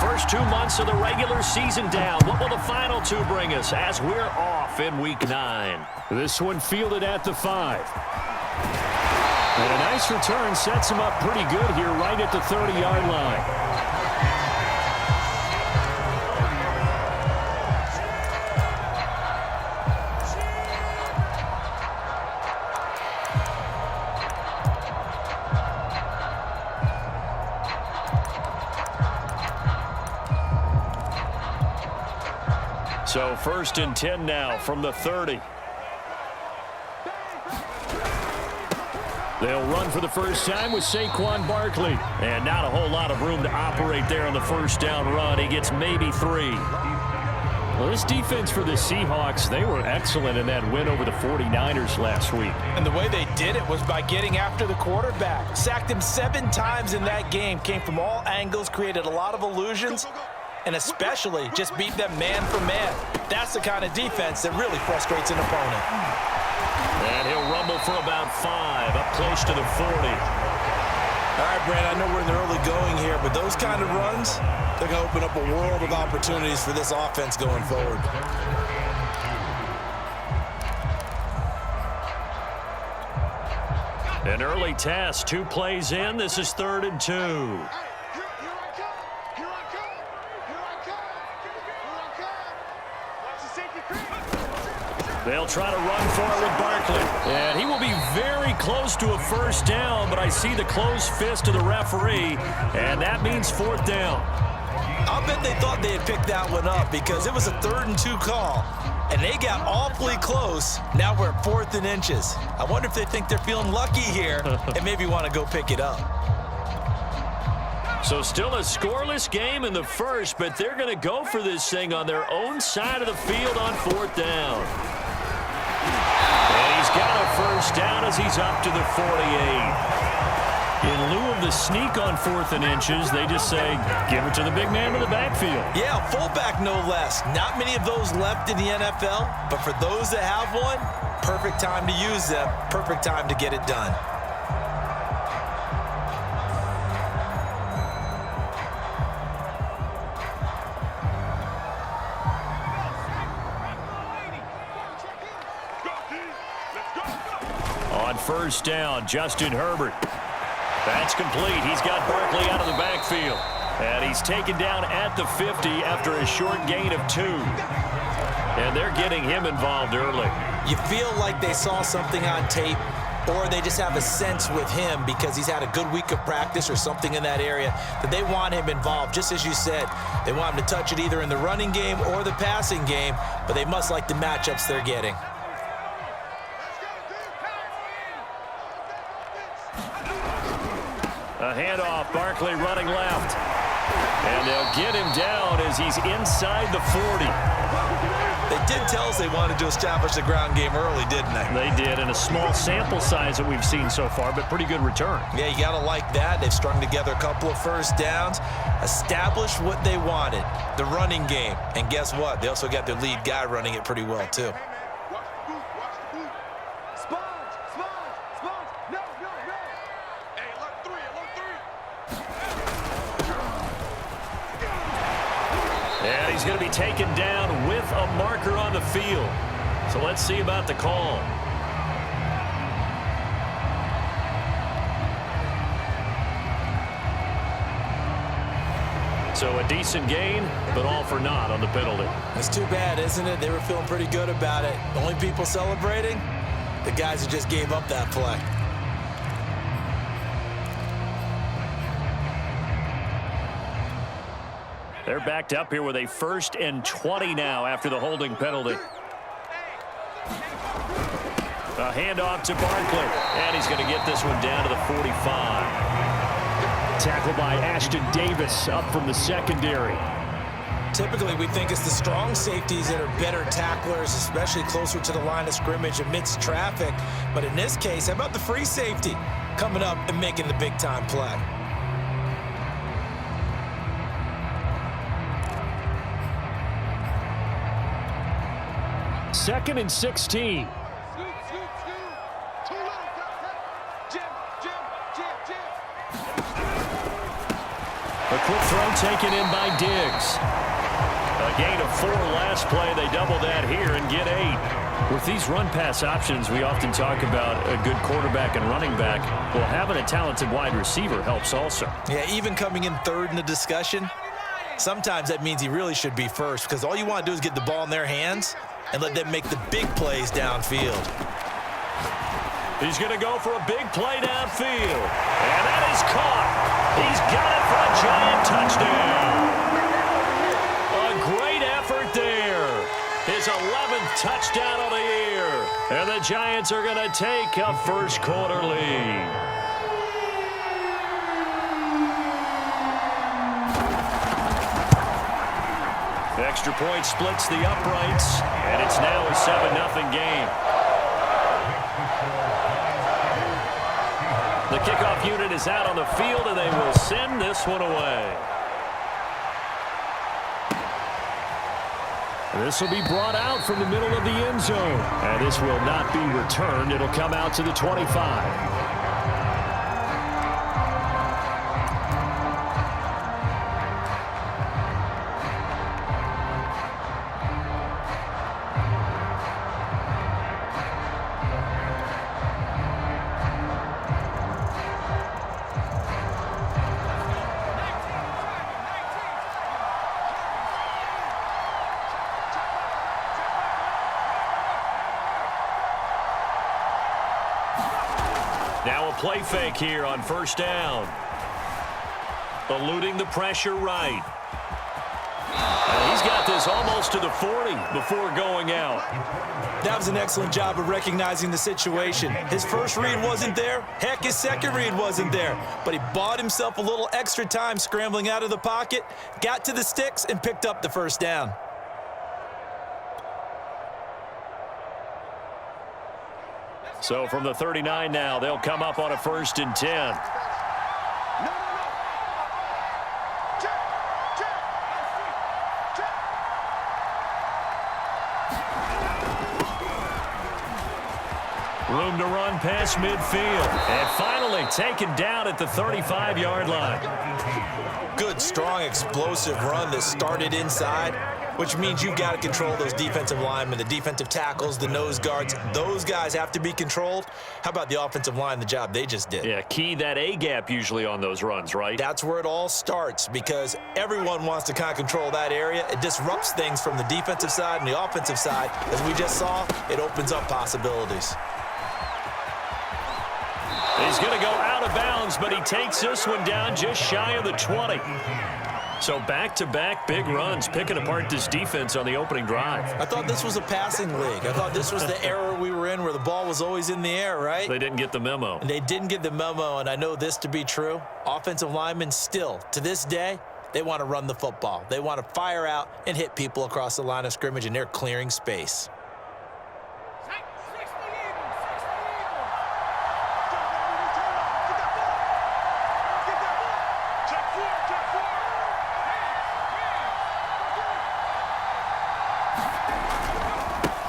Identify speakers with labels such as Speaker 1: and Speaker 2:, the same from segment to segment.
Speaker 1: First 2 months of the regular season down. What will the final two bring us as we're off in Week 9?
Speaker 2: This one fielded at the 5. And a nice return sets him up pretty good here right at the 30-yard line.
Speaker 1: So 1st and 10 now from the 30.
Speaker 2: They'll run for the first time with Saquon Barkley.
Speaker 1: And not a whole lot of room to operate there on the first down run. He gets maybe 3.
Speaker 2: Well, this defense for the Seahawks, they were excellent in that win over the 49ers last week.
Speaker 3: And the way they did it was by getting after the quarterback. Sacked him 7 times in that game. Came from all angles, created a lot of illusions, and especially just beat them man for man. That's the kind of defense that really frustrates an opponent.
Speaker 1: And he'll rumble for about 5, up close to the 40.
Speaker 3: All right, Brand, I know we're in the early going here, but those kind of runs, they're going to open up a world of opportunities for this offense going forward.
Speaker 1: An early test, 2 plays in. This is 3rd and 2. They'll try to run for it with Barkley. And he will be very close to a first down, but I see the closed fist of the referee, and that means 4th down.
Speaker 3: I'll bet they thought they had picked that one up because it was a 3rd and 2 call, and they got awfully close. Now we're at 4th and inches. I wonder if they think they're feeling lucky here and maybe want to go pick it up.
Speaker 1: So still a scoreless game in the first, but they're going to go for this thing on their own side of the field on 4th down. And he's got a first down as he's up to the 48. In lieu of the sneak on 4th and inches, they just say, give it to the big man in the backfield.
Speaker 3: Yeah, fullback no less. Not many of those left in the NFL, but for those that have one, perfect time to use them, perfect time to get it done.
Speaker 1: On first down, Justin Herbert. That's complete. He's got Barkley out of the backfield. And he's taken down at the 50 after a short gain of 2. And they're getting him involved early.
Speaker 3: You feel like they saw something on tape, or they just have a sense with him because he's had a good week of practice or something in that area that they want him involved. Just as you said, they want him to touch it either in the running game or the passing game, but they must like the matchups they're getting.
Speaker 1: A handoff, Barkley running left. And they'll get him down as he's inside the 40.
Speaker 3: They did tell us they wanted to establish the ground game early, didn't they?
Speaker 1: They did, in a small sample size that we've seen so far, but pretty good return.
Speaker 3: Yeah, you got to like that. They've strung together a couple of first downs, established what they wanted, the running game. And guess what? They also got their lead guy running it pretty well, too.
Speaker 1: And he's going to be taken down with a marker on the field. So let's see about the call. So a decent gain, but all for naught on the penalty.
Speaker 3: It's too bad, isn't it? They were feeling pretty good about it. The only people celebrating, the guys who just gave up that play.
Speaker 1: They're backed up here with a 1st and 20 now after the holding penalty. A handoff to Barkley, and he's going to get this one down to the 45.
Speaker 2: Tackled by Ashton Davis up from the secondary.
Speaker 3: Typically, we think it's the strong safeties that are better tacklers, especially closer to the line of scrimmage amidst traffic. But in this case, how about the free safety coming up and making the big-time play?
Speaker 2: 2nd and 16. quick throw taken in by Diggs.
Speaker 1: A gain of 4 last play. They double that here and get 8.
Speaker 2: With these run-pass options, we often talk about a good quarterback and running back. Well, having a talented wide receiver helps also.
Speaker 3: Yeah, even coming in third in the discussion, sometimes that means he really should be first because all you want to do is get the ball in their hands and let them make the big plays downfield.
Speaker 1: He's going to go for a big play downfield. And that is caught. He's got it for a giant touchdown. A great effort there. His 11th touchdown of the year. And the Giants are going to take a first quarter lead. Extra point splits the uprights, and it's now a 7-0 game. The kickoff unit is out on the field, and they will send this one away.
Speaker 2: This will be brought out from the middle of the end zone. And this will not be returned. It'll come out to the 25.
Speaker 1: Now a play fake here on first down. Eluding the pressure right. And he's got this almost to the 40 before going out.
Speaker 3: That was an excellent job of recognizing the situation. His first read wasn't there. Heck, his second read wasn't there. But he bought himself a little extra time scrambling out of the pocket, got to the sticks, and picked up the first down.
Speaker 1: So from the 39 now, they'll come up on a 1st and 10. Room to run past midfield. And finally taken down at the 35-yard line.
Speaker 3: Good, strong, explosive run that started inside, which means you've got to control those defensive linemen, the defensive tackles, the nose guards. Those guys have to be controlled. How about the offensive line, the job they just did?
Speaker 1: Yeah, key that A-gap usually on those runs, right?
Speaker 3: That's where it all starts because everyone wants to kind of control that area. It disrupts things from the defensive side and the offensive side. As we just saw, it opens up possibilities.
Speaker 1: He's going to go out of bounds, but he takes this one down just shy of the 20. So back-to-back big runs, picking apart this defense on the opening drive.
Speaker 3: I thought this was a passing league. I thought this was the era we were in where the ball was always in the air, right?
Speaker 1: They didn't get the memo.
Speaker 3: And they didn't get the memo, and I know this to be true. Offensive linemen still, to this day, they want to run the football. They want to fire out and hit people across the line of scrimmage, and they're clearing space.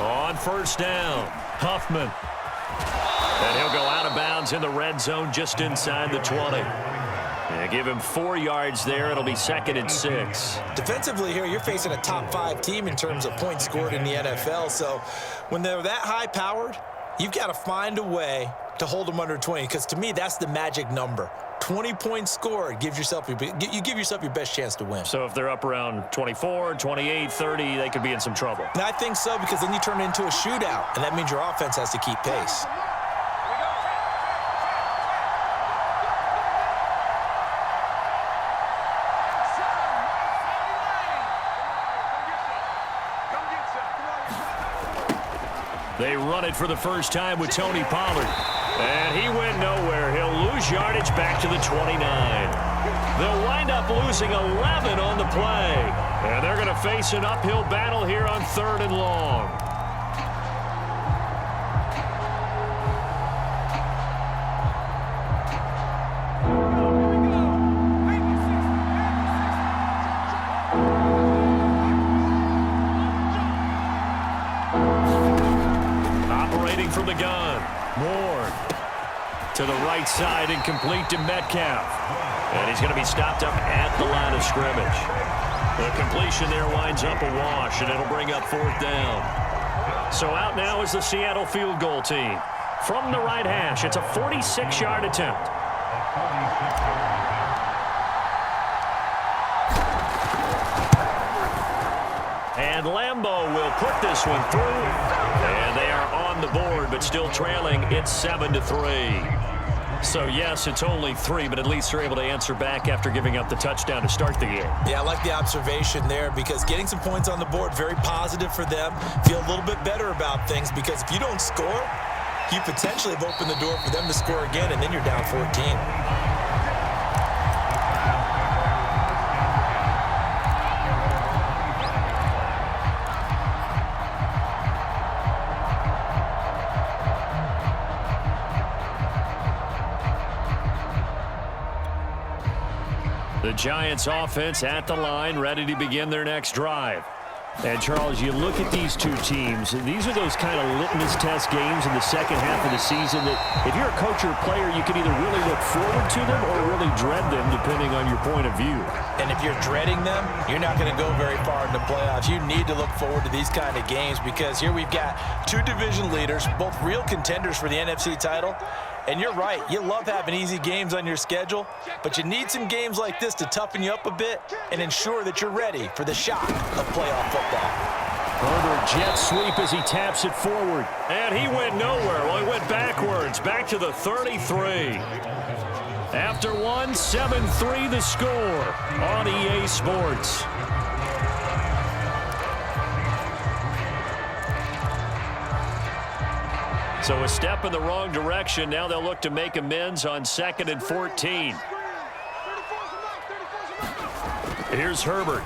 Speaker 1: On first down, Huffman. And he'll go out of bounds in the red zone just inside the 20. And give him 4 yards there. It'll be 2nd and 6.
Speaker 3: Defensively here, you're facing a top-5 team in terms of points scored in the NFL. So when they're that high-powered, you've got to find a way to hold them under 20 because to me, that's the magic number. 20 points scored, you give yourself your best chance to win.
Speaker 1: So if they're up around 24, 28, 30, they could be in some trouble.
Speaker 3: And I think so because then you turn it into a shootout, and that means your offense has to keep pace.
Speaker 1: They run it for the first time with Tony Pollard. And he went nowhere. He'll lose yardage back to the 29. They'll wind up losing 11 on the play. And they're going to face an uphill battle here on 3rd and long. Operating from the gun. Moore to the right side and complete to Metcalf. And he's going to be stopped up at the line of scrimmage. The completion there winds up a wash, and it'll bring up 4th down. So out now is the Seattle field goal team. From the right hash, it's a 46-yard attempt. And Lambeau will put this one through. And they are on the board, but still trailing. It's 7-3. So, yes, it's only 3, but at least they're able to answer back after giving up the touchdown to start the game.
Speaker 3: Yeah, I like the observation there because getting some points on the board, very positive for them. Feel a little bit better about things because if you don't score, you potentially have opened the door for them to score again, and then you're down 14.
Speaker 1: The Giants offense at the line, ready to begin their next drive.
Speaker 2: And, Charles, you look at these two teams, and these are those kind of litmus test games in the second half of the season that if you're a coach or a player, you can either really look forward to them or really dread them, depending on your point of view.
Speaker 3: And if you're dreading them, you're not going to go very far in the playoffs. You need to look forward to these kind of games because here we've got 2 division leaders, both real contenders for the NFC title. And you're right, you love having easy games on your schedule, but you need some games like this to toughen you up a bit and ensure that you're ready for the shock of playoff football.
Speaker 2: Herbert jet sweep as he taps it forward.
Speaker 1: And he went nowhere. Well, he went backwards, back to the 33. After 1, 7-3 the score on EA Sports. So a step in the wrong direction. Now they'll look to make amends on 2nd and 14. Here's Herbert.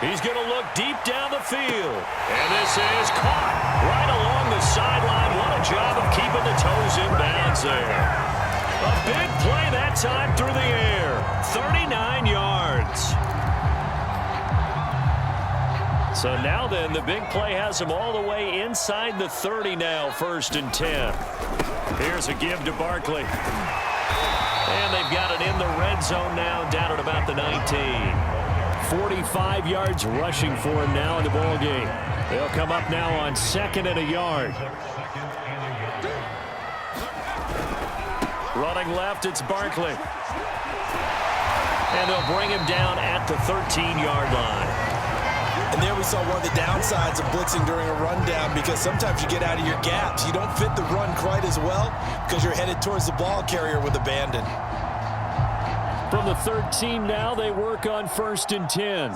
Speaker 1: He's going to look deep down the field. And this is caught right along the sideline. What a job of keeping the toes in bounds there. A big play that time through the air. 39 yards. So now then, the big play has him all the way inside the 30 now, 1st and 10. Here's a give to Barkley. And they've got it in the red zone now, down at about the 19.
Speaker 2: 45 yards rushing for him now in the ball game. They'll come up now on 2nd and a yard.
Speaker 1: Running left, it's Barkley. And they'll bring him down at the 13-yard line.
Speaker 3: And there we saw one of the downsides of blitzing during a rundown because sometimes you get out of your gaps. You don't fit the run quite as well because you're headed towards the ball carrier with abandon.
Speaker 2: From the 13 now, they work on 1st and 10.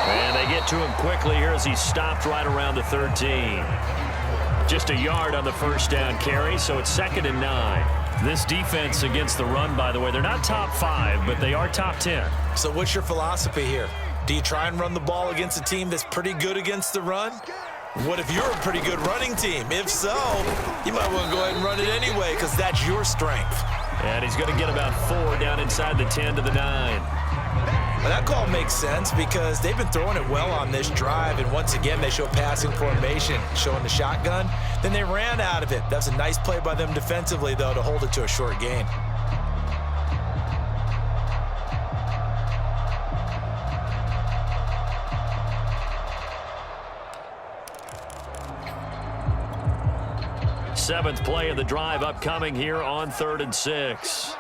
Speaker 1: And they get to him quickly here as he stopped right around the 13. Just a yard on the 1st down carry, so it's 2nd and 9. This defense against the run, by the way, they're not top 5, but they are top 10.
Speaker 3: So what's your philosophy here? Do you try and run the ball against a team that's pretty good against the run? What if you're a pretty good running team? If so, you might want to go ahead and run it anyway because that's your strength.
Speaker 1: And he's going to get about 4 down inside the 10 to the 9.
Speaker 3: Well, that call makes sense because they've been throwing it well on this drive, and once again they show passing formation, showing the shotgun. Then they ran out of it. That's a nice play by them defensively, though, to hold it to a short gain.
Speaker 1: Seventh play of the drive upcoming here on 3rd and 6.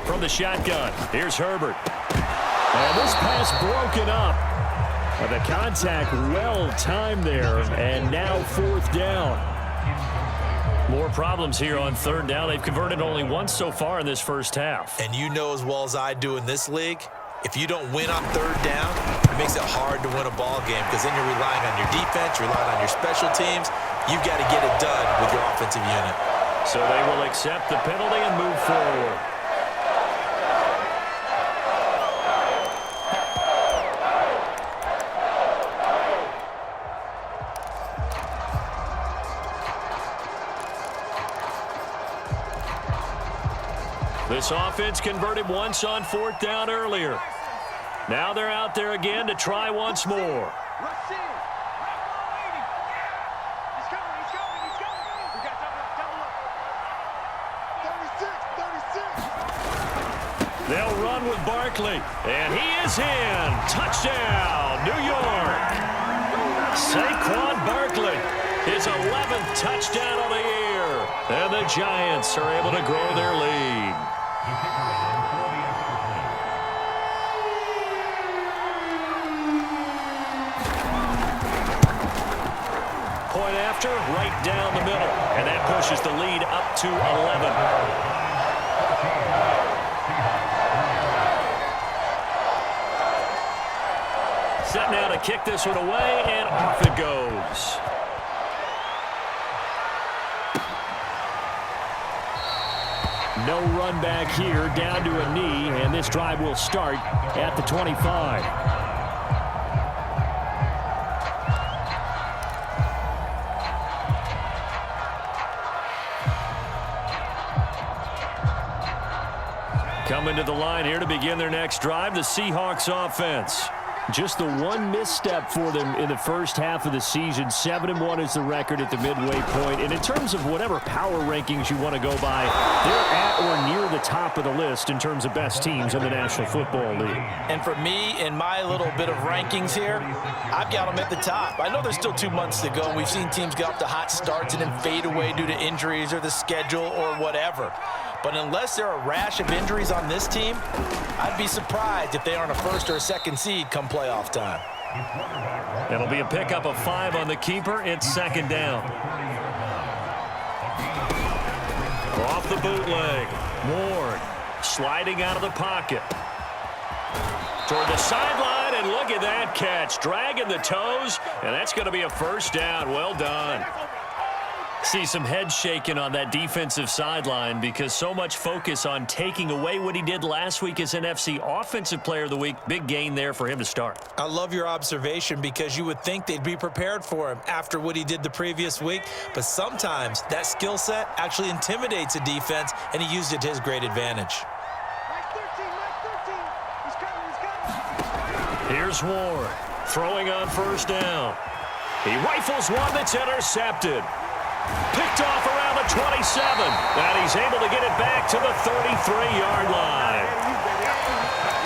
Speaker 1: From the shotgun, here's Herbert.
Speaker 2: And this pass broken up. The contact well timed there, and now 4th down.
Speaker 1: More problems here on 3rd down. They've converted only once so far in this first half.
Speaker 3: And you know as well as I do in this league, if you don't win on 3rd down, it makes it hard to win a ball game because then you're relying on your defense, you're relying on your special teams. You've got to get it done with your offensive unit.
Speaker 1: So they will accept the penalty and move forward. This offense converted once on 4th down earlier. Now they're out there again to try once more. They'll run with Barkley, and he is in. Touchdown, New York. Saquon Barkley, his 11th touchdown of the year. And the Giants are able to grow their lead. Point after, right down the middle. And that pushes the lead up to 11. Set now to kick this one away, and off it goes. No run back here, down to a knee, and this drive will start at the 25. Coming to the line here to begin their next drive, the Seahawks offense. Just the one misstep for them in the first half of the season. 7-1 is the record at the midway point. And in terms of whatever power rankings you want to go by, they're at or near the top of the list in terms of best teams in the National Football League.
Speaker 3: And for me, in my little bit of rankings here, I've got them at the top. I know there's still 2 months to go, and we've seen teams get off to hot starts and then fade away due to injuries or the schedule or whatever. But unless there are a rash of injuries on this team, I'd be surprised if they aren't a first or a second seed come playoff time.
Speaker 1: It'll be a pickup of 5 on the keeper. It's 2nd down. Off the bootleg. Ward sliding out of the pocket. Toward the sideline, and look at that catch. Dragging the toes, and that's going to be a 1st down. Well done. See some head shaking on that defensive sideline because so much focus on taking away what he did last week as NFC Offensive Player of the Week. Big gain there for him to start.
Speaker 3: I love your observation because you would think they'd be prepared for him after what he did the previous week. But sometimes that skill set actually intimidates a defense, and he used it to his great advantage.
Speaker 1: Here's Ward throwing on 1st down. He rifles one that's intercepted. Picked off around the 27, and he's able to get it back to the 33-yard line.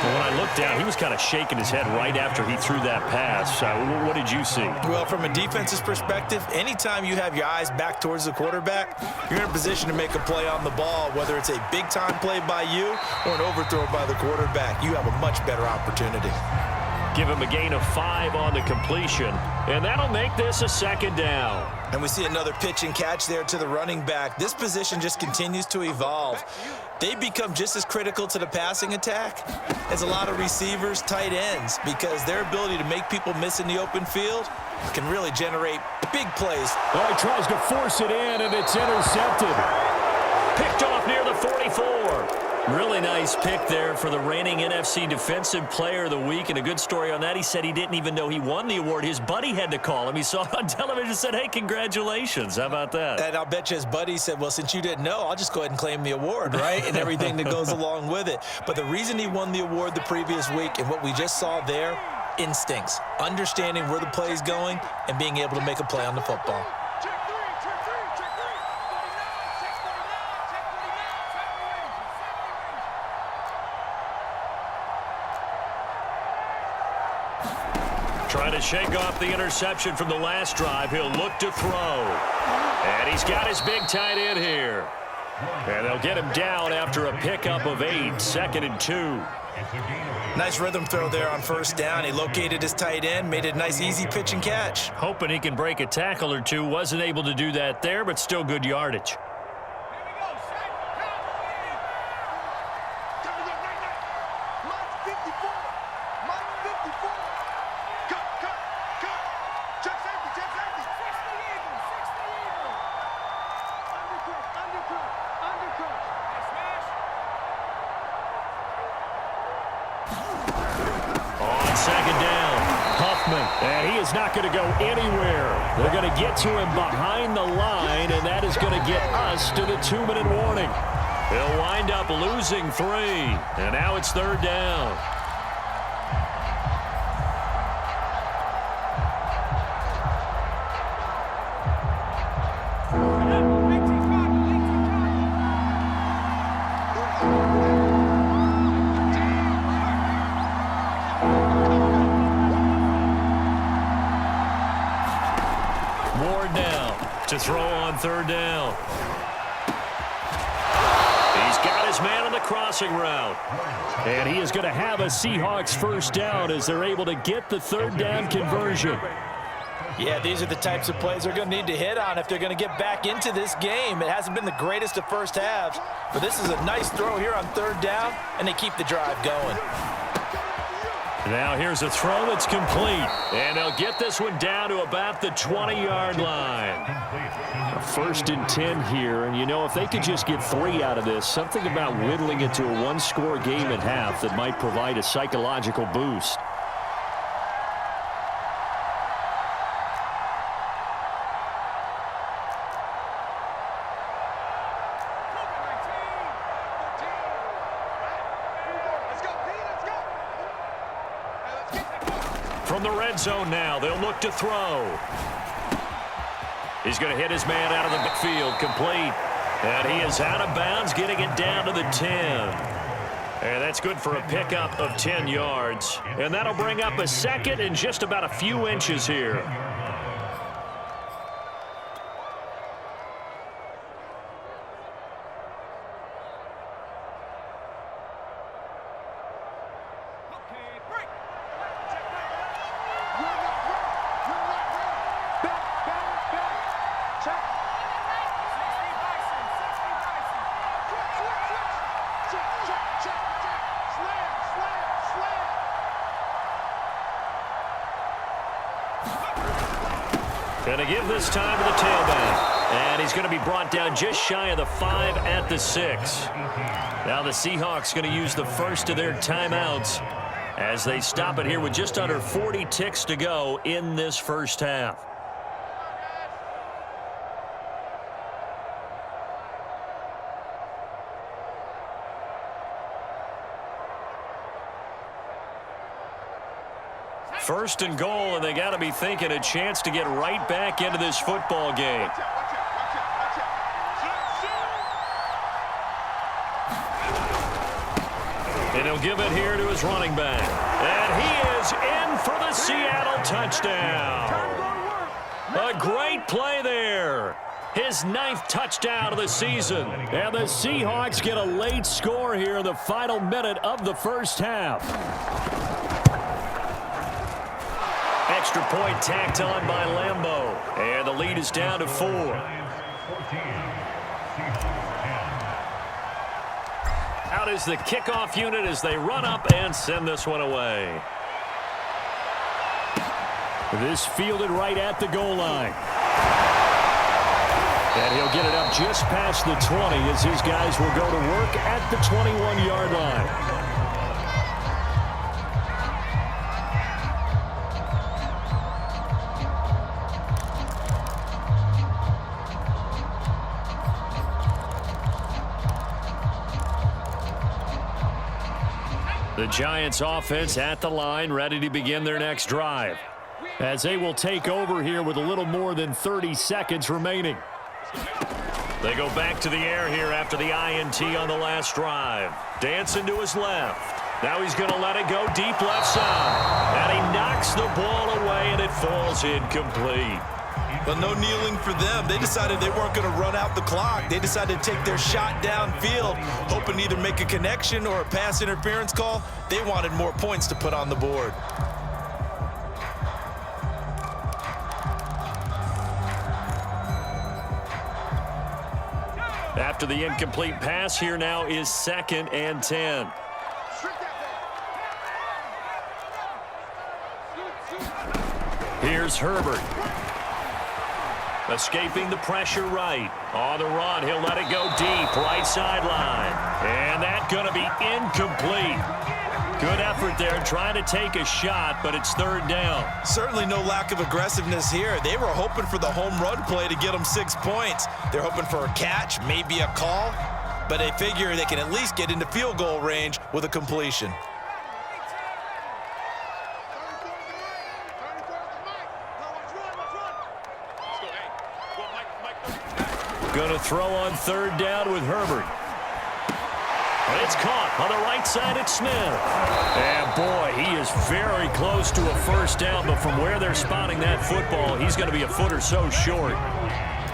Speaker 1: And when I looked down, he was kind of shaking his head right after he threw that pass. What did you see?
Speaker 3: Well, from a defense's perspective, anytime you have your eyes back towards the quarterback, you're in a position to make a play on the ball, whether it's a big-time play by you or an overthrow by the quarterback. You have a much better opportunity.
Speaker 1: Give him a gain of 5 on the completion, and that'll make this a 2nd down.
Speaker 3: And we see another pitch and catch there to the running back. This position just continues to evolve. They become just as critical to the passing attack as a lot of receivers, tight ends, because their ability to make people miss in the open field can really generate big plays.
Speaker 2: Oh, he tries to force it in, and it's intercepted.
Speaker 1: Picked off near the 44. Really nice pick there for the reigning NFC Defensive Player of the Week, and a good story on that. He said he didn't even know he won the award. His buddy had to call him. He saw it on television and said, hey, congratulations. How about that?
Speaker 3: And I'll bet you his buddy said, well, since you didn't know, I'll just go ahead and claim the award, right? And everything that goes along with it. But the reason he won the award the previous week and what we just saw there, instincts, understanding where the play is going and being able to make a play on the football.
Speaker 1: Trying to shake off the interception from the last drive. He'll look to throw. And he's got his big tight end here. And they'll get him down after a pickup of 8, 2nd and 2.
Speaker 3: Nice rhythm throw there on 1st down. He located his tight end, made it a nice, easy pitch and catch.
Speaker 1: Hoping he can break a tackle or two. Wasn't able to do that there, but still good yardage.
Speaker 2: And he is not going to go anywhere. They're going to get to him behind the line, and that is going to get us to the 2-minute warning.
Speaker 1: He'll wind up losing 3. And now it's 3rd down. Ward now to throw on 3rd down. He's got his man on the crossing route.
Speaker 2: And he is going to have a Seahawks 1st down as they're able to get the 3rd down conversion.
Speaker 3: Yeah, these are the types of plays they're going to need to hit on if they're going to get back into this game. It hasn't been the greatest of first halves, but this is a nice throw here on 3rd down, and they keep the drive going.
Speaker 1: Now here's a throw that's complete, and they'll get this one down to about the 20-yard line.
Speaker 2: 1st and 10 here, and you know, if they could just get 3 out of this, something about whittling it to a 1-score game at half that might provide a psychological boost.
Speaker 1: From the red zone now, they'll look to throw. He's going to hit his man out of the backfield, complete. And he is out of bounds, getting it down to the 10. And that's good for a pickup of 10 yards. And that'll bring up a 2nd and just about a few inches here. Going to give this time to the tailback. And he's going to be brought down just shy of the 5 at the 6. Now the Seahawks going to use the first of their timeouts as they stop it here with just under 40 ticks to go in this first half. First and goal, and they got to be thinking a chance to get right back into this football game. And he'll give it here to his running back. And he is in for the Seattle touchdown. A great play there. His 9th touchdown of the season.
Speaker 2: And the Seahawks get a late score here in the final minute of the first half.
Speaker 1: Extra point tacked on by Lambeau. And the lead is down to 4. Out is the kickoff unit as they run up and send this one away.
Speaker 2: This fielded right at the goal line. And he'll get it up just past the 20 as his guys will go to work at the 21-yard line.
Speaker 1: The Giants offense at the line, ready to begin their next drive.
Speaker 2: As they will take over here with a little more than 30 seconds remaining.
Speaker 1: They go back to the air here after the INT on the last drive. Dancing to his left. Now he's going to let it go deep left side. And he knocks the ball away, and it falls incomplete.
Speaker 3: But no kneeling for them. They decided they weren't going to run out the clock. They decided to take their shot downfield, hoping to either make a connection or a pass interference call. They wanted more points to put on the board.
Speaker 1: After the incomplete pass, here now is 2nd and 10. Here's Herbert. Escaping the pressure right. On the run, he'll let it go deep, right sideline. And that's going to be incomplete. Good effort there trying to take a shot, but it's 3rd down.
Speaker 3: Certainly no lack of aggressiveness here. They were hoping for the home run play to get them 6 points. They're hoping for a catch, maybe a call. but they figure they can at least get into field goal range with a completion.
Speaker 1: Going to throw on third down with Herbert. It's caught on the right side at Smith. And boy, he is very close to a first down, but from where they're spotting that football, he's going to be a foot or so short.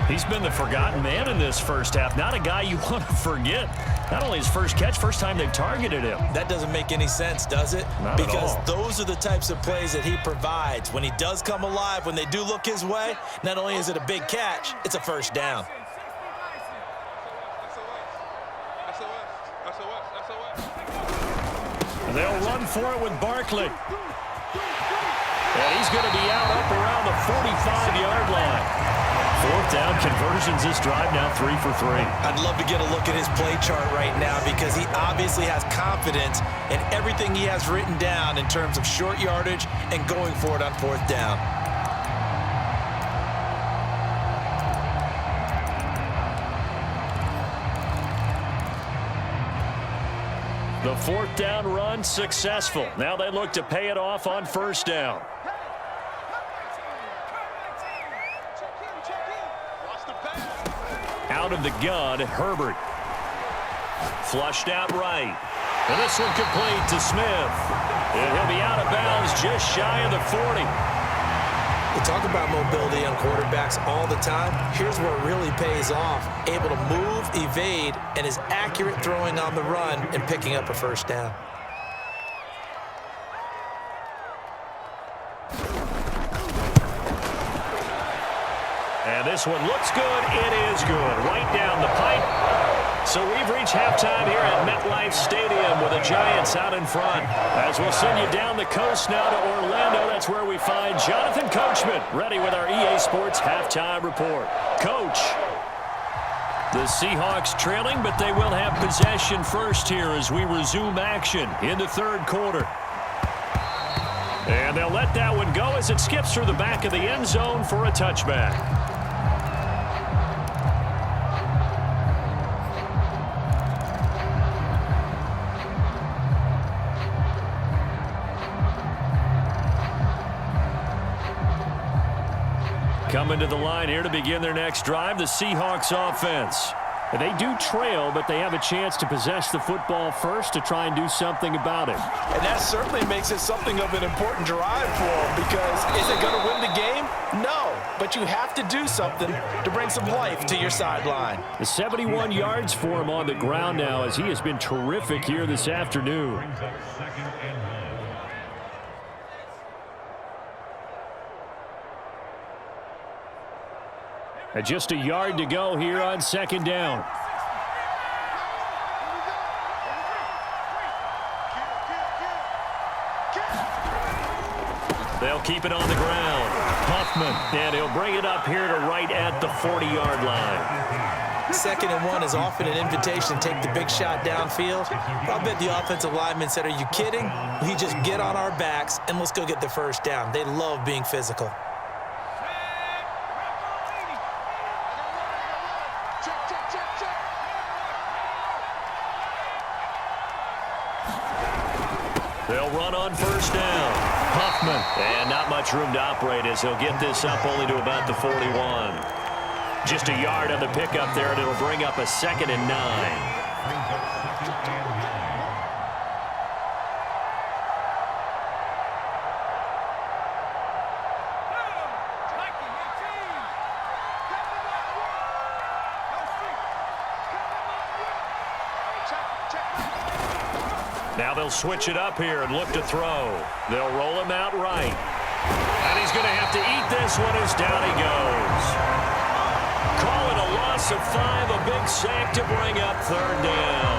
Speaker 1: He's been the forgotten man in this first half. Not a guy you want to forget. Not only his first catch, first time they've targeted him.
Speaker 3: That doesn't make any sense, does it?
Speaker 1: Not
Speaker 3: because
Speaker 1: at all.
Speaker 3: Those are the types of plays that he provides. When he does come alive, when they do look his way, not only is it a big catch, it's a first down.
Speaker 1: They'll run for it with Barkley. And he's going to be out up around the 45-yard line. Fourth down conversions this drive, now 3 for 3.
Speaker 3: I'd love to get a look at his play chart right now because he obviously has confidence in everything he has written down in terms of short yardage and going for it on fourth down.
Speaker 1: The fourth down run successful. Now they look to pay it off on first down. Out of the gun, Herbert. Flushed out right. And this one complete to Smith. And he'll be out of bounds just shy of the 40.
Speaker 3: We talk about mobility on quarterbacks all the time. Here's where it really pays off. Able to move, evade, and is accurate throwing on the run and picking up a first down.
Speaker 1: And this one looks good. It is good. Right down the pipe. So we've reached halftime here at MetLife Stadium with the Giants out in front. As we'll send you down the coast now to Orlando, that's where we find Jonathan Coachman ready with our EA Sports halftime report. Coach. The Seahawks trailing, but they will have possession first here as we resume action in the third quarter. And they'll let that one go as it skips through the back of the end zone for a touchback. Coming to the line here to begin their next drive, the Seahawks offense. They do trail, but they have a chance to possess the football first to try and do something about it.
Speaker 3: And that certainly makes it something of an important drive for them because is it going to win the game? No, but you have to do something to bring some life to your sideline.
Speaker 1: The 71 yards for him on the ground now as he has been terrific here this afternoon. And just a yard to go here on second down. They'll keep it on the ground. Huffman, and he'll bring it up here to right at the 40-yard line.
Speaker 3: 2nd and 1 is often an invitation to take the big shot downfield. I'll bet the offensive lineman said, are you kidding? We just get on our backs and let's go get the first down. They love being physical.
Speaker 1: They'll run on first down. Huffman. And not much room to operate as he'll get this up only to about the 41. Just a yard on the pickup there, and it'll bring up a 2nd and 9. Now they'll switch it up here and look to throw. They'll roll him out right. And he's going to have to eat this one as down he goes. Call it a loss of 5, a big sack to bring up third down.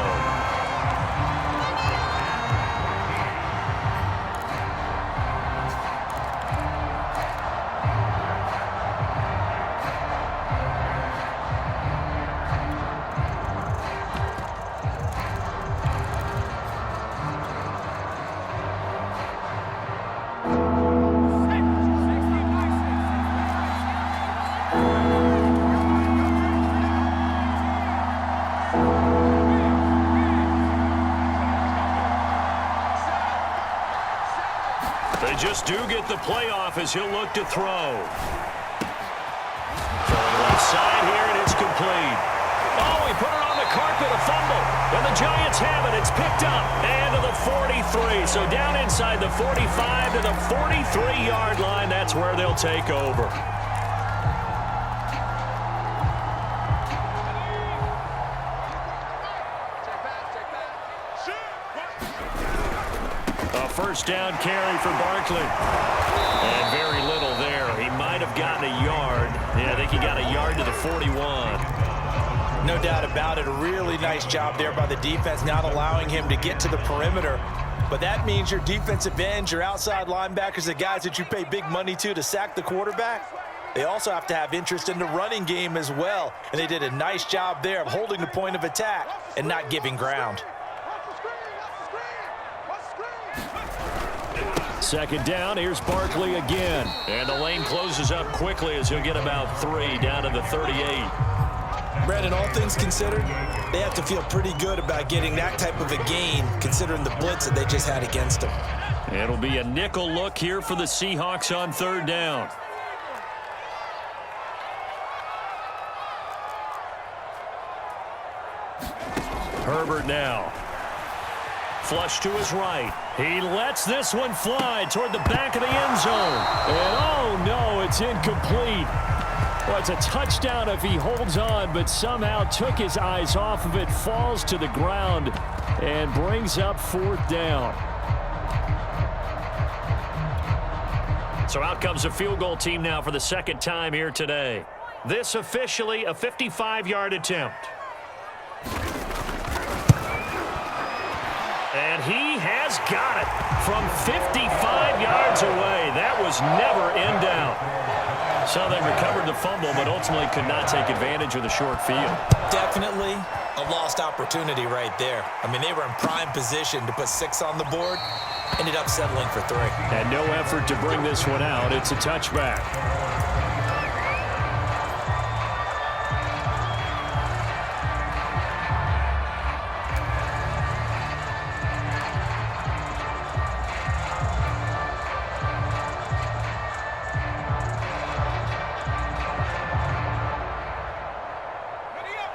Speaker 1: And just do get the playoff as he'll look to throw. Throwing left side here, and it's complete. Oh, he put it on the carpet, a fumble. And the Giants have it. It's picked up and to the 43. So down inside the 45 to the 43-yard line. That's where they'll take over. A first down carry for Barkley. And very little there. He might have gotten a yard. Yeah, I think he got a yard to the 41.
Speaker 3: No doubt about it. A really nice job there by the defense, not allowing him to get to the perimeter. But that means your defensive ends, your outside linebackers, the guys that you pay big money to sack the quarterback, they also have to have interest in the running game as well. And they did a nice job there of holding the point of attack and not giving ground.
Speaker 2: Second down, here's Barkley again.
Speaker 1: And the lane closes up quickly as he'll get about 3 down to the 38.
Speaker 3: Brandon, all things considered, they have to feel pretty good about getting that type of a gain considering the blitz that they just had against them.
Speaker 1: It'll be a nickel look here for the Seahawks on third down. Herbert now. Flush to his right. He lets this one fly toward the back of the end zone.
Speaker 2: And oh no, it's incomplete. Well, it's a touchdown if he holds on, but somehow took his eyes off of it, falls to the ground, and brings up fourth down.
Speaker 1: So out comes a field goal team now for the second time here today. This officially a 55-yard attempt. And he has got it from 55 yards away. That was never in doubt. So they recovered the fumble, but ultimately could not take advantage of the short field.
Speaker 3: Definitely a lost opportunity right there. I mean, they were in prime position to put 6 on the board. Ended up settling for 3.
Speaker 2: And no effort to bring this one out. It's a touchback.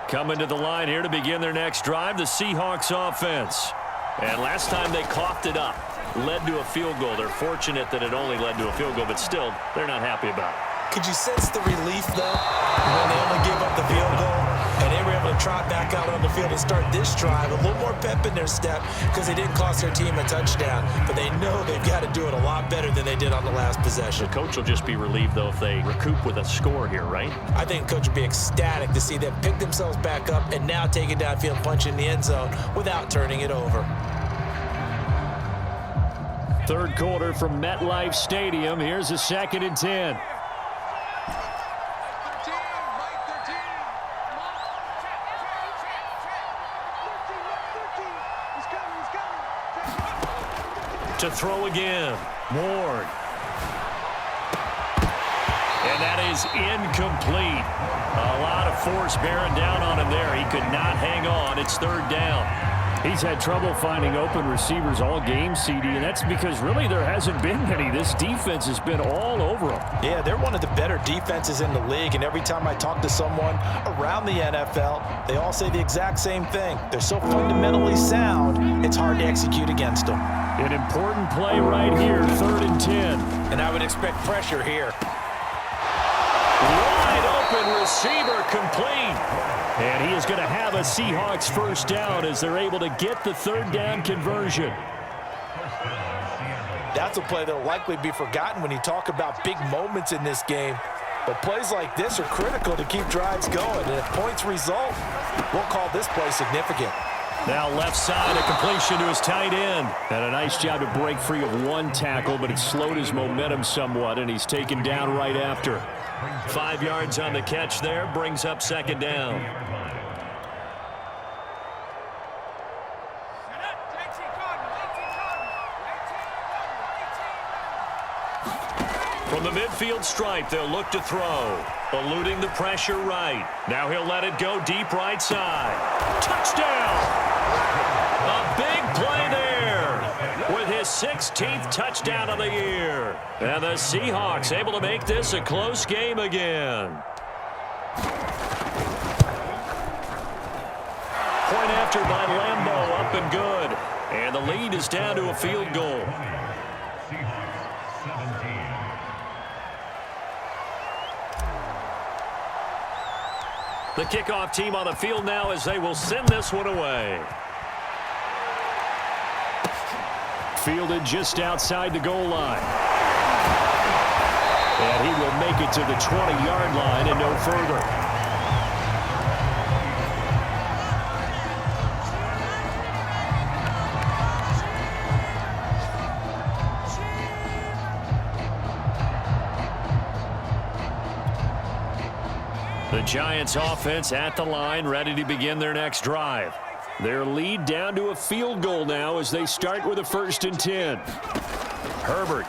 Speaker 2: Coming to the line here to begin their next drive, the Seahawks offense. And last time they coughed it up, led to a field goal. They're fortunate that it only led to a field goal, but still, they're not happy about it.
Speaker 3: Could you sense the relief, though, when they only gave up the field goal and they were able to trot back out on the field and start this drive? A little more pep in their step because they didn't cost their team a touchdown, but they know they've got to do it a lot better than they did on the last possession.
Speaker 1: The coach will just be relieved, though, if they recoup with a score here, right?
Speaker 3: I think the coach will be ecstatic to see them pick themselves back up and now take it downfield, punch in the end zone without turning it over.
Speaker 2: Third quarter from MetLife Stadium. Here's a 2nd and 10.
Speaker 1: To throw again. Ward. And that is incomplete. A lot of force bearing down on him there. He could not hang on. It's third down.
Speaker 2: He's had trouble finding open receivers all game, CD, and that's because really there hasn't been any. This defense has been all over him.
Speaker 3: Yeah, they're one of the better defenses in the league, and every time I talk to someone around the NFL, they all say the exact same thing. They're so fundamentally sound, it's hard to execute against them.
Speaker 2: An important play right here, 3rd and 10.
Speaker 3: And I would expect pressure here.
Speaker 1: Wide open receiver complete.
Speaker 2: And he is going to have a Seahawks first down as they're able to get the third down conversion.
Speaker 3: That's a play that will likely be forgotten when you talk about big moments in this game. But plays like this are critical to keep drives going. And if points result, we'll call this play significant.
Speaker 1: Now left side, a completion to his tight end.
Speaker 2: And a nice job to break free of one tackle, but it slowed his momentum somewhat, and he's taken down right after.
Speaker 1: 5 yards on the catch there, brings up 2nd down. From the midfield stripe, they'll look to throw. Eluding the pressure right. Now he'll let it go deep right side. Touchdown! A big play there with his 16th touchdown of the year. And the Seahawks able to make this a close game again. Point after by Lambeau, up and good. And the lead is down to a field goal. The kickoff team on the field now as they will send this one away.
Speaker 2: Fielded just outside the goal line. And he will make it to the 20-yard line and no further.
Speaker 1: The Giants offense at the line, ready to begin their next drive. Their lead down to a field goal now as they start with a 1st and 10. Herbert.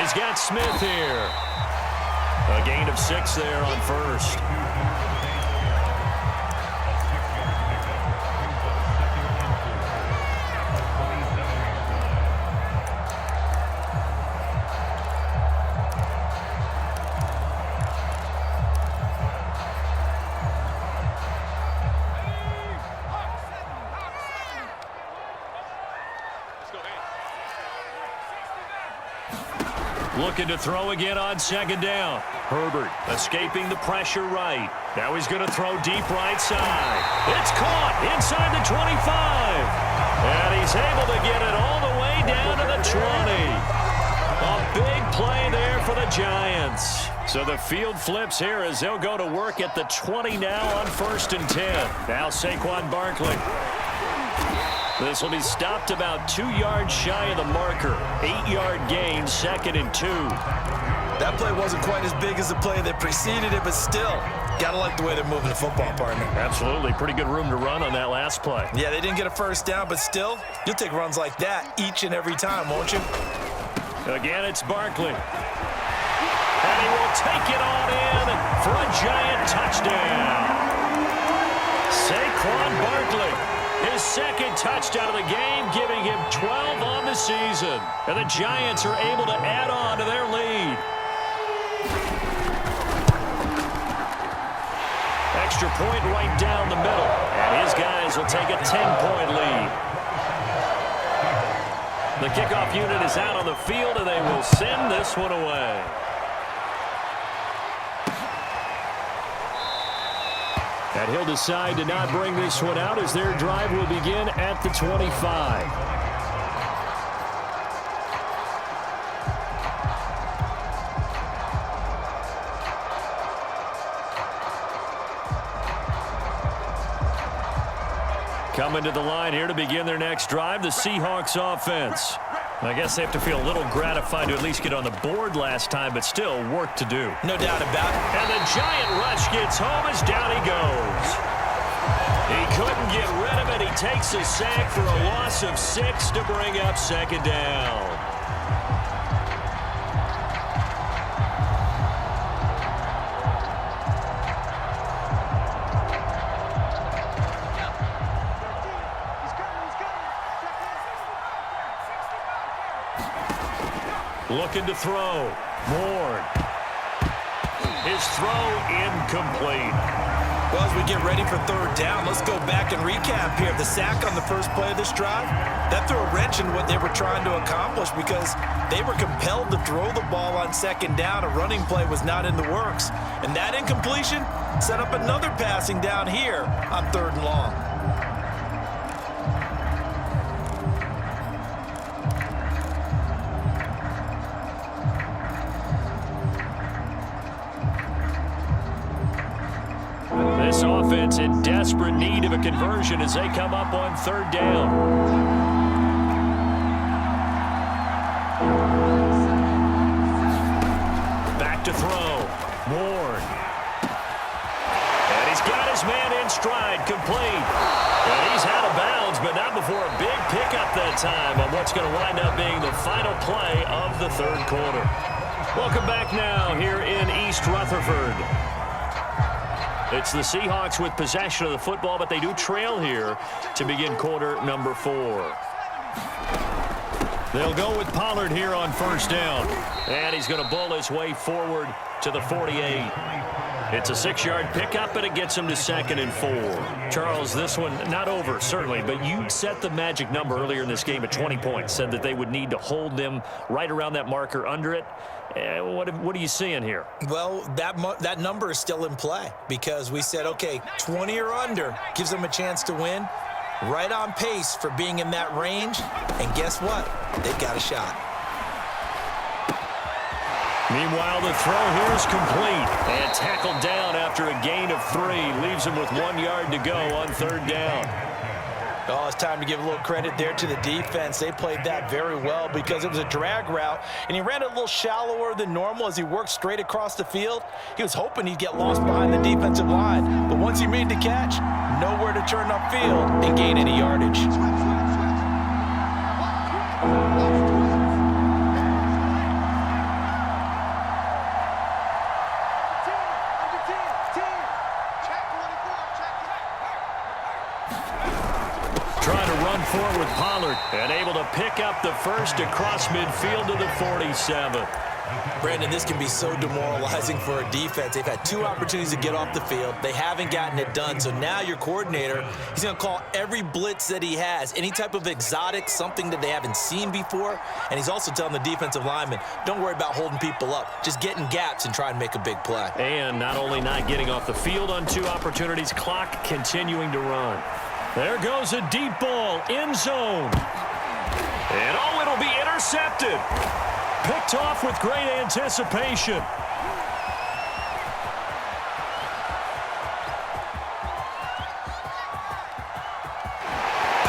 Speaker 1: He's got Smith here. A gain of 6 there on 1st. Looking to throw again on 2nd down. Herbert escaping the pressure right. Now he's going to throw deep right side. It's caught inside the 25. And he's able to get it all the way down to the 20. A big play there for the Giants. So the field flips here as they'll go to work at the 20 now on 1st and 10. Now Saquon Barkley. This will be stopped about 2 yards shy of the marker. 8-yard gain, 2nd and 2.
Speaker 3: That play wasn't quite as big as the play that preceded it, but still, gotta like the way they're moving the football, partner.
Speaker 1: Absolutely. Pretty good room to run on that last play.
Speaker 3: Yeah, they didn't get a 1st down, but still, you'll take runs like that each and every time, won't you?
Speaker 1: Again, it's Barkley. And he will take it on in for a Giant touchdown. Saquon Barkley. His 2nd touchdown of the game, giving him 12 on the season. And the Giants are able to add on to their lead. Extra point right down the middle. And his guys will take a 10-point lead. The kickoff unit is out on the field, and they will send this one away. And he'll decide to not bring this one out as their drive will begin at the 25. Coming to the line here to begin their next drive, the Seahawks offense. I guess they have to feel a little gratified to at least get on the board last time, but still work to do.
Speaker 3: No doubt about it.
Speaker 1: And the Giant rush gets home as down he goes. He couldn't get rid of it. He takes a sack for a loss of 6 to bring up 2nd down. Looking to throw. Moore. His throw incomplete.
Speaker 3: Well, as we get ready for 3rd down, let's go back and recap here. The sack on the first play of this drive, that threw a wrench in what they were trying to accomplish because they were compelled to throw the ball on 2nd down. A running play was not in the works. And that incompletion set up another passing down here on 3rd and long.
Speaker 1: This offense in desperate need of a conversion as they come up on 3rd down. Back to throw. Ward. And he's got his man in stride, complete. And he's out of bounds, but not before a big pickup that time on what's going to wind up being the final play of the 3rd quarter. Welcome back now here in East Rutherford. It's the Seahawks with possession of the football, but they do trail here to begin quarter number 4. They'll go with Pollard here on first down. And he's going to bull his way forward to the 48. It's a 6-yard pickup, and it gets him to 2nd and 4. Charles, this one not over, certainly, but you set the magic number earlier in this game at 20 points, said that they would need to hold them right around that marker under it. What are you seeing here?
Speaker 3: Well, that number is still in play because we said, okay, 20 or under gives them a chance to win. Right on pace for being in that range. And guess what? They've got a shot.
Speaker 1: Meanwhile, the throw here is complete and tackled down after a gain of 3. Leaves him with 1 yard to go on 3rd down.
Speaker 3: Oh, it's time to give a little credit there to the defense. They played that very well because it was a drag route, and he ran a little shallower than normal as he worked straight across the field. He was hoping he'd get lost behind the defensive line, but once he made the catch, nowhere to turn upfield and gain any yardage.
Speaker 1: Forward with Pollard and able to pick up the first across midfield to the 47.
Speaker 3: Brandon, this can be so demoralizing for a defense. They've had 2 opportunities to get off the field. They haven't gotten it done. So now your coordinator, he's going to call every blitz that he has, any type of exotic, something that they haven't seen before. And he's also telling the defensive lineman, don't worry about holding people up. Just get in gaps and try and make a big play.
Speaker 1: And not only not getting off the field on 2 opportunities, clock continuing to run. There goes a deep ball, end zone. And oh, it'll be intercepted. Picked off with great anticipation.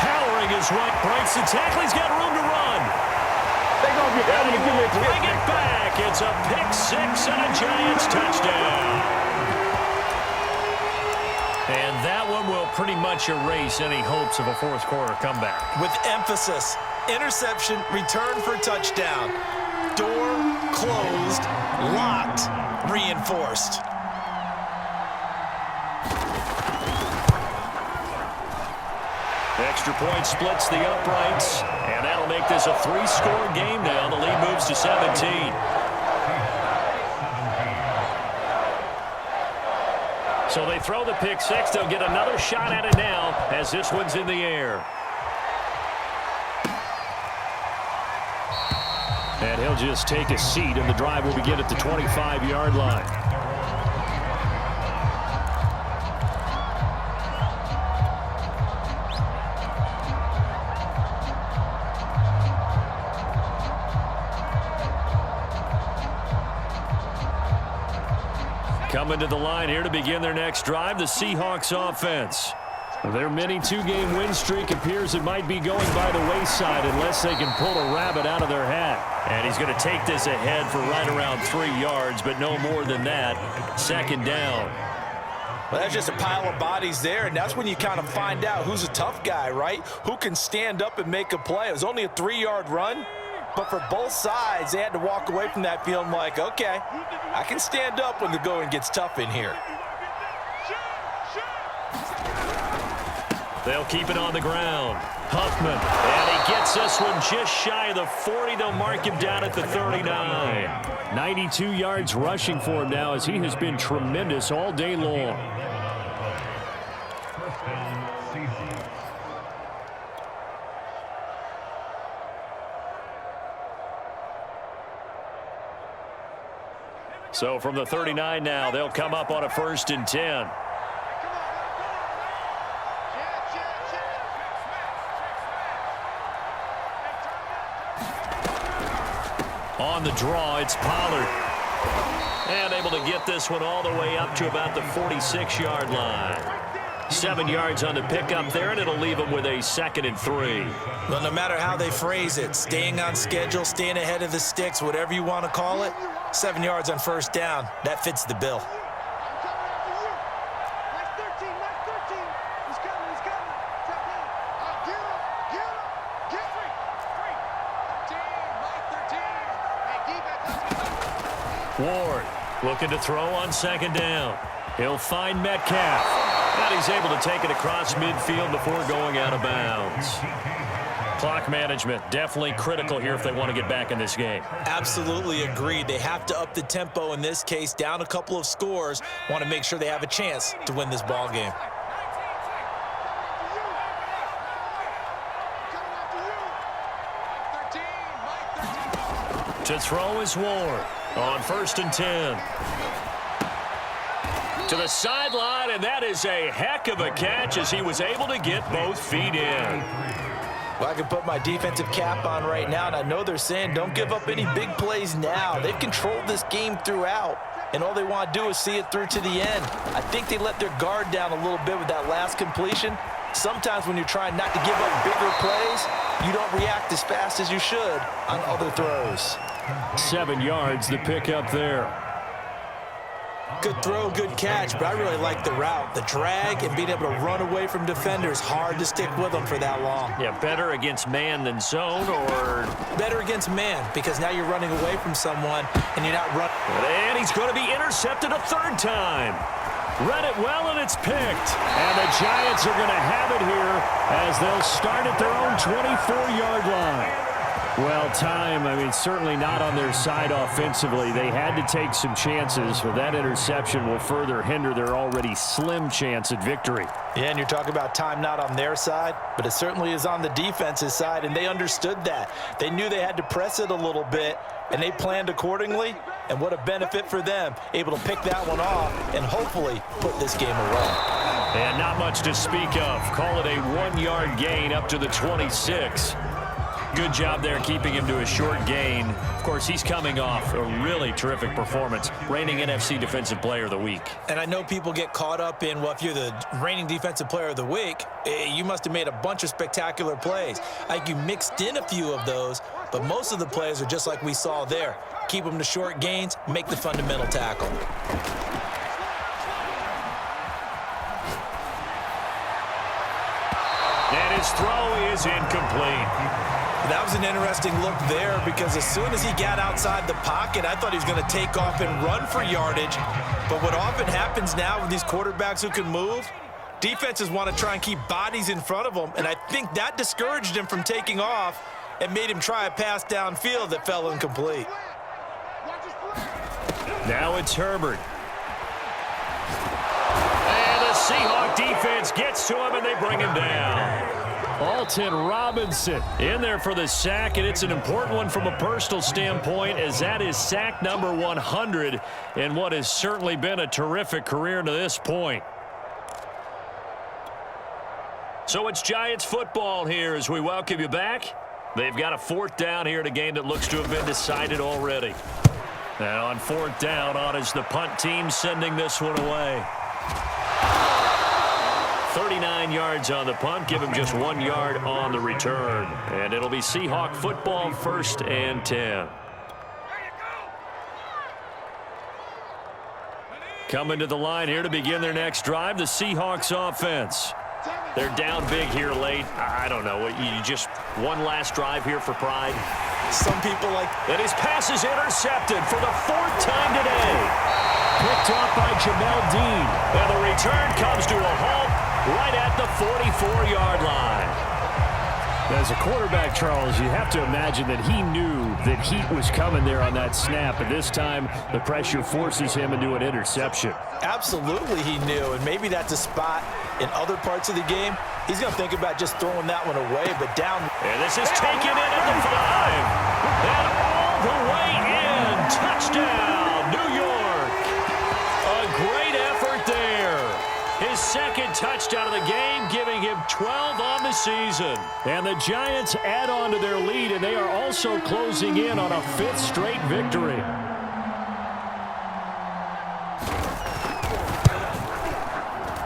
Speaker 1: Powering his right, breaks the tackle. He's got room to run.
Speaker 4: They're going to get ready to give it.
Speaker 1: Bring it back. It's a pick 6 and a Giants touchdown. And that one will pretty much erase any hopes of a 4th quarter comeback.
Speaker 3: With emphasis, interception, return for touchdown. Door closed, locked, reinforced.
Speaker 1: Extra point splits the uprights, and that'll make this a 3-score game now. The lead moves to 17. So they throw the pick 6. They'll get another shot at it now as this one's in the air. And he'll just take a seat, and the drive will begin at the 25-yard line. Coming to the line here to begin their next drive, the Seahawks offense. Their mini 2-game win streak appears it might be going by the wayside unless they can pull a rabbit out of their hat. And he's going to take this ahead for right around 3 yards, but no more than that. 2nd down.
Speaker 3: Well, that's just a pile of bodies there, and that's when you kind of find out who's a tough guy, right? Who can stand up and make a play. It was only a 3-yard run. But for both sides, they had to walk away from that feeling like, okay, I can stand up when the going gets tough in here.
Speaker 1: They'll keep it on the ground. Huffman, and he gets this one just shy of the 40. They'll mark him down at the 39.
Speaker 2: 92 yards rushing for him now as he has been tremendous all day long.
Speaker 1: So from the 39 now, they'll come up on a 1st and 10. On the draw, it's Pollard. And able to get this one all the way up to about the 46-yard line. 7 yards on the pickup there, and it'll leave them with a 2nd and 3.
Speaker 3: Well, no matter how they phrase it, staying on schedule, staying ahead of the sticks, whatever you want to call it, 7 yards on 1st down, that fits the bill. Ward looking to throw on 2nd down.
Speaker 1: He'll find Metcalf. And he's able to take it across midfield before going out of bounds. Clock management, definitely critical here if they want to get back in this game.
Speaker 3: Absolutely agreed. They have to up the tempo in this case, down a couple of scores. Want to make sure they have a chance to win this ball game.
Speaker 1: To throw is Ward on 1st and 10. To the sideline, and that is a heck of a catch as he was able to get both feet in.
Speaker 3: Well, I can put my defensive cap on right now, and I know they're saying don't give up any big plays now. They've controlled this game throughout, and all they want to do is see it through to the end. I think they let their guard down a little bit with that last completion. Sometimes when you're trying not to give up bigger plays, you don't react as fast as you should on other throws.
Speaker 2: 7 yards, the pickup there.
Speaker 3: Good throw, good catch, but I really like the route. The drag and being able to run away from defenders, hard to stick with them for that long.
Speaker 1: Yeah, better against man than zone, or
Speaker 3: better against man, because now you're running away from someone and you're not running.
Speaker 1: And he's going to be intercepted a 3rd time. Read it well, and it's picked. And the Giants are going to have it here as they'll start at their own 24-yard line.
Speaker 2: Well, certainly not on their side offensively. They had to take some chances, but that interception will further hinder their already slim chance at victory.
Speaker 3: Yeah, and you're talking about time not on their side, but it certainly is on the defense's side, and they understood that. They knew they had to press it a little bit, and they planned accordingly, and what a benefit for them, able to pick that one off and hopefully put this game away.
Speaker 1: And not much to speak of. Call it a 1-yard gain up to the 26. Good job there keeping him to a short gain. Of course, he's coming off a really terrific performance, reigning NFC Defensive Player of the Week.
Speaker 3: And I know people get caught up in, well, if you're the reigning Defensive Player of the Week, you must have made a bunch of spectacular plays. Like you mixed in a few of those, but most of the plays are just like we saw there. Keep them to short gains, make the fundamental tackle.
Speaker 1: And his throw is incomplete.
Speaker 3: That was an interesting look there because as soon as he got outside the pocket, I thought he was going to take off and run for yardage. But what often happens now with these quarterbacks who can move, defenses want to try and keep bodies in front of them, and I think that discouraged him from taking off and made him try a pass downfield that fell incomplete.
Speaker 1: Now it's Herbert. And the Seahawk defense gets to him, and they bring him down.
Speaker 2: Alton Robinson
Speaker 1: in there for the sack, and it's an important one from a personal standpoint as that is sack number 100 in what has certainly been a terrific career to this point. So it's Giants football here as we welcome you back. They've got a 4th down here in a game that looks to have been decided already. And on 4th down, on is the punt team sending this one away. 39 yards on the punt, give him just 1 yard on the return. And it'll be Seahawk football, 1st and 10. Coming to the line here to begin their next drive, the Seahawks offense. They're down big here late. I don't know. You just one last drive here for pride.
Speaker 3: Some people like...
Speaker 1: And his pass is intercepted for the 4th time today.
Speaker 2: Picked off by Jamel Dean.
Speaker 1: And the return comes to a halt right at the 44-yard line.
Speaker 2: As a quarterback, Charles, you have to imagine that he knew that heat was coming there on that snap, and this time the pressure forces him into an interception.
Speaker 3: Absolutely he knew, and maybe that's a spot in other parts of the game. He's going to think about just throwing that one away, but down.
Speaker 1: And this is taken in at the 5. And all the way in. Touchdown, New York. A great effort there. His 2nd touchdown of the game, giving him 12 on the season.
Speaker 2: And the Giants add on to their lead, and they are also closing in on a 5th straight victory.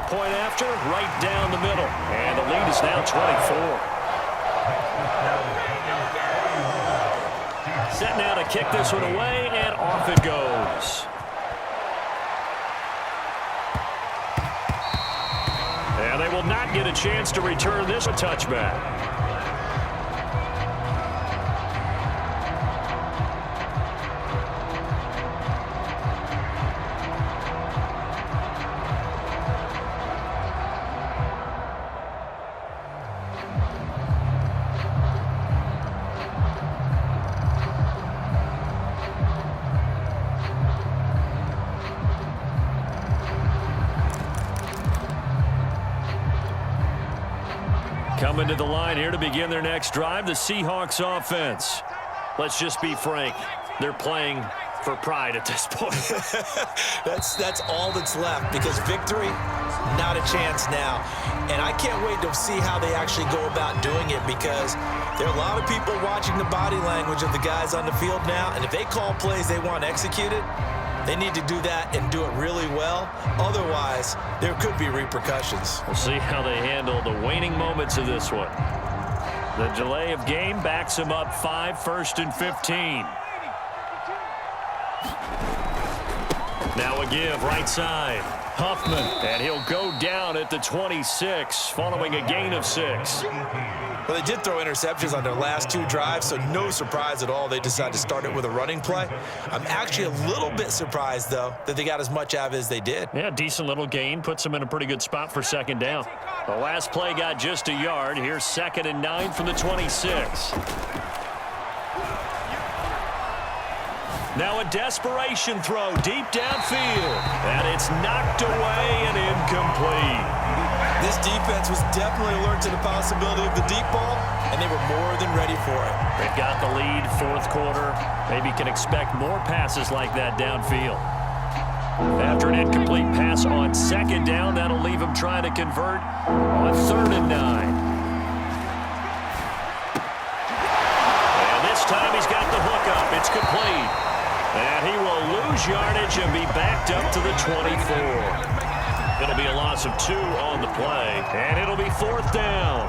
Speaker 1: Point after, right down the middle. And the lead is now 24. Set now to kick this one away, and off it goes. And they will not get a chance to return this a touchback.
Speaker 2: Coming to the line here to begin their next drive, the Seahawks offense. Let's just be frank. They're playing for pride at this point.
Speaker 3: That's all that's left, because victory, not a chance now. And I can't wait to see how they actually go about doing it, because there are a lot of people watching the body language of the guys on the field now, and if they call plays they want executed, they need to do that and do it really well. Otherwise, there could be repercussions.
Speaker 2: We'll see how they handle the waning moments of this one. The delay of game backs them up 5, 1st and 15. Now a give, right side. Huffman, and he'll go down at the 26 following a gain of 6.
Speaker 3: Well, they did throw interceptions on their last 2 drives, so no surprise at all they decided to start it with a running play. I'm actually a little bit surprised, though, that they got as much out of it as they did.
Speaker 2: Yeah, decent little gain. Puts them in a pretty good spot for 2nd down. The last play got just a yard. Here's 2nd and 9 from the 26. Now a desperation throw deep downfield. And it's knocked away and incomplete.
Speaker 3: This defense was definitely alert to the possibility of the deep ball, and they were more than ready for it.
Speaker 2: They've got the lead, 4th quarter. Maybe can expect more passes like that downfield. After an incomplete pass on 2nd down, that'll leave him trying to convert on 3rd and 9. And this time he's got the hook up. It's complete. And he will lose yardage and be backed up to the 24. It'll be a loss of 2 on the play, and it'll be 4th down.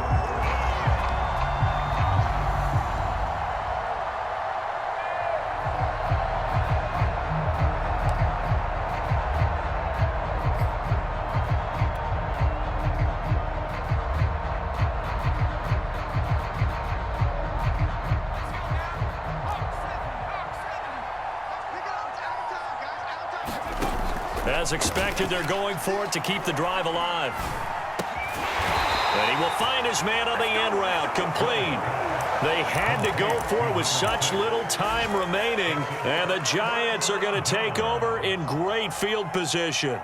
Speaker 2: As expected, they're going for it to keep the drive alive. And he will find his man on the end route, complete. They had to go for it with such little time remaining, and the Giants are going to take over in great field position.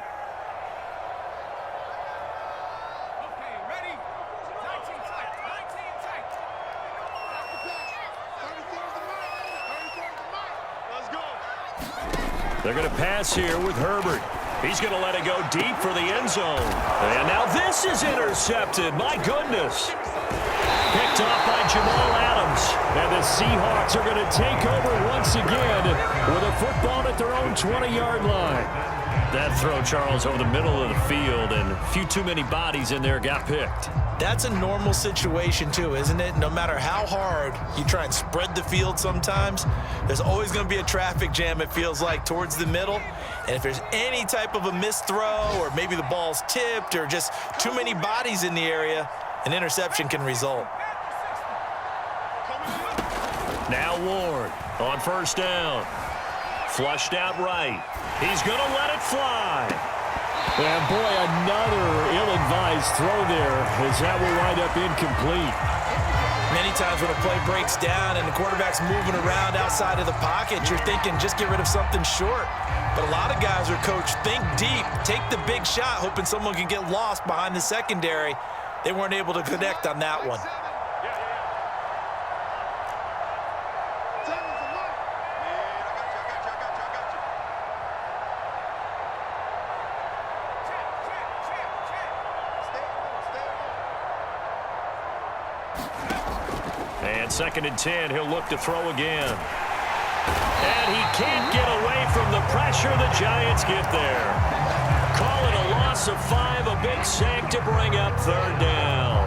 Speaker 2: They're going to pass here with Herbert. He's going to let it go deep for the end zone. And now this is intercepted. My goodness. Picked off by Jamal Adams. And the Seahawks are going to take over once again with a football at their own 20-yard line. That throw, Charles, over the middle of the field, and a few too many bodies in there got picked.
Speaker 3: That's a normal situation, too, isn't it? No matter how hard you try and spread the field sometimes, there's always going to be a traffic jam, it feels like, towards the middle. And if there's any type of a missed throw, or maybe the ball's tipped, or just too many bodies in the area, an interception can result.
Speaker 2: Now Ward on 1st down. Flushed out right. He's going to let it fly. And boy, another ill-advised throw there, as that will wind up incomplete.
Speaker 3: Many times when a play breaks down and the quarterback's moving around outside of the pocket, you're thinking just get rid of something short. But a lot of guys are coached, think deep, take the big shot, hoping someone can get lost behind the secondary. They weren't able to connect on that one.
Speaker 2: And 2nd and 10, he'll look to throw again. And he can't get away from the pressure. The Giants get there. Call it a loss of 5, a big sack to bring up 3rd down.